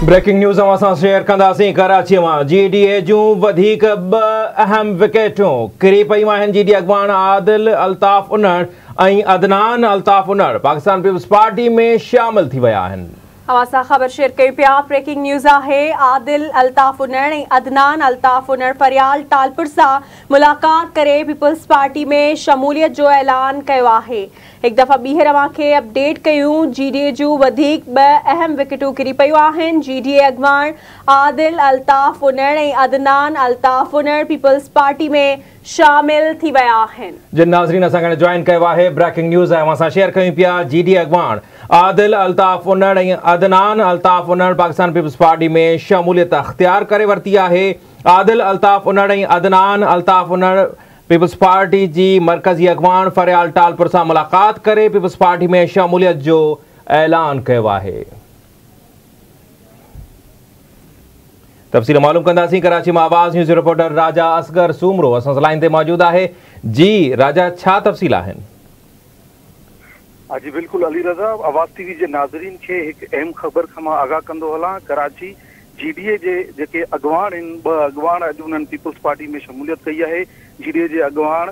Breaking news असां share कंदासीं। कराची में GDA जूं वधीक ब अहम विकेटूं किरी पयूं आहिनि। GDA अॻवान आदिल अल्ताफ़ उनड़ ऐं अदनान अल्ताफ़ उनड़ पाकिस्तान पीपल्स पार्टी में शामिल थी विया आहिनि। असां ख़बर शेयर कयूं पिया। ब्रेकिंग न्यूज़ आहे। आदिल अल्ताफ़ उनड़ ऐं अदनान अल्ताफ़ उनड़ फरियाल टालपुर सां मुलाक़ात करे पीपल्स पार्टी में शमूलियत जो ऐलान कयो आहे। एक दफ़ा ॿीहर अव्हांखे अपडेट कयूं। GDA जूं वधीक ब अहम विकेटूं किरी पयूं आहिनि। GDA अॻवान आदिल अल्ताफ़ उनड़ ऐं अदनान अल्ताफ़ उनड़ पीपल्स पार्टी में शामिल थी विया आहिनि। जिन नाज़रीन असां गॾु जॉइन कयो आहे, ब्रेकिंग न्यूज़ आहे असां शेयर कयूं पिया। GDA अॻवान आदिल अल्ताफ़ उनड़ ऐं अदनान अल्ताफ़ उनड़ पाकिस्तान पीपल्स पार्टी में शमूलियत अख्तियार करे वरिती आहे। आदिल अल्ताफ़ उनड़ ऐं अदनान अल्ताफ़ उनड़ पीपल्स पार्टी जी मरकज़ी अॻवान फरियाल टालपुर सां मुलाक़ात करे पीपल्स पार्टी में शमूलियत जो ऐलान कयो आहे। तफ़सील मालूम कंदासीं। कराची में आवाज़ न्यूज़ रिपोर्टर राजा असगर सूमरो असां सां लाइन ते मौजूद आहे। जी राजा, छा तफ़सील आहिनि? जी बिल्कुल अली रज़ा, आवाज़ टीवी जे नाज़रीन खे एक अहम ख़बर खां मां आगाह कंदो हलां। कराची GDA जे जेके अॻवान आहिनि, ॿ अॻवान अॼु उन्हनि पीपल्स पार्टी में शमूलियत कई आहे। GDA जे अॻवान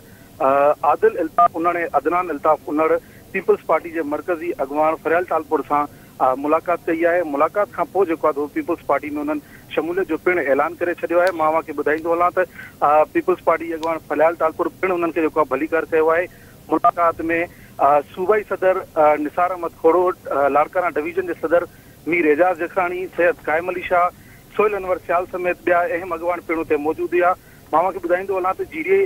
आदिल अल्ताफ़ उनड़ ऐं अदनान अल्ताफ़ उनड़ पीपल्स पार्टी जे मरकज़ी अॻवान फरियाल टालपुर सां मुलाक़ात कई आहे। मुलाक़ात खां पोइ जेको आहे पीपल्स पार्टी में उन्हनि शमूलियत जो पिणु ऐलान करे छॾियो आहे। मां अव्हांखे ॿुधाईंदो हलां त पीपल्स पार्टी अॻवान फरियाल टालपुर पिणु उन्हनि खे जेको आहे भलीकार कयो आहे। मुलाक़ात में सूबाई सदर निसार अहमद खोड़ो, लाड़काना डिवीजन जे सदर मीर एजाज़ जखरानी, सैयद कायम अली शाह, सोहेल अनवर सियाल समेत ॿिया अहम अॻवान पिणु हुते मौजूद हुआ। मां अव्हांखे ॿुधाईंदो हलां त GDA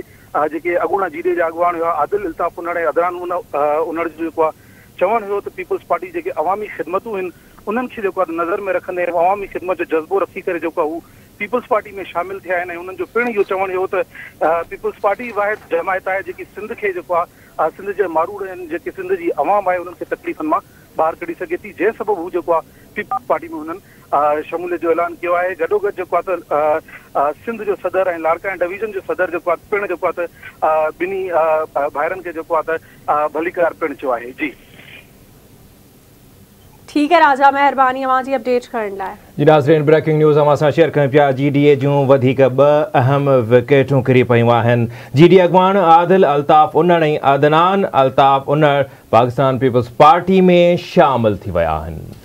जेके अॻूणा GDA जा अॻवान हुआ आदिल अल्ताफ़ उनड़ ऐं अदनान उनड़ जो जेको आहे चवणु हुयो त पीपल्स पार्टी जेके अवामी ख़िदमतूं आहिनि उन्हनि खे जेको आहे नज़र में रखंदे अवामी ख़िदमत जो जज़्बो रखी करे जेको आहे हू पीपल्स पार्टी में शामिल थिया आहिनि। ऐं उन्हनि जो पिणु इहो चवणु हुयो त पीपल्स पार्टी वाहिद जमायत आहे जेकी सिंध खे जेको आहे सिंध जे मारूड़ आहिनि, जेके सिंध जी अवाम आहे उन्हनि खे तकलीफ़ुनि मां ॿाहिरि कढी सघे थी, जंहिं सबबु हू जेको आहे पीपल्स पार्टी में हुननि शमूलियत जो ऐलान कयो आहे। गॾोगॾु जेको आहे त सिंध जो सदर ऐं लाड़काना डिवीजन जो सदर जेको आहे पिणु जेको आहे त ॿिन्ही भाइरनि खे जेको आहे त भलीकार पिणु चयो आहे। जी ठीक है राजा, मेहरबानी अवांजी अपडेट करण लाइ। जी नाज़रीन, ब्रेकिंग न्यूज़ असां शेयर कयूं पिया। GDA जूं वधीक ब अहम विकेटूं किरी पयूं आहिनि। GDA अॻवान आदिल अल्ताफ़ उनड़ ऐं अदनान अल्ताफ़ उनड़ पाकिस्तान पीपल्स पार्टी में शामिल थी विया आहिनि।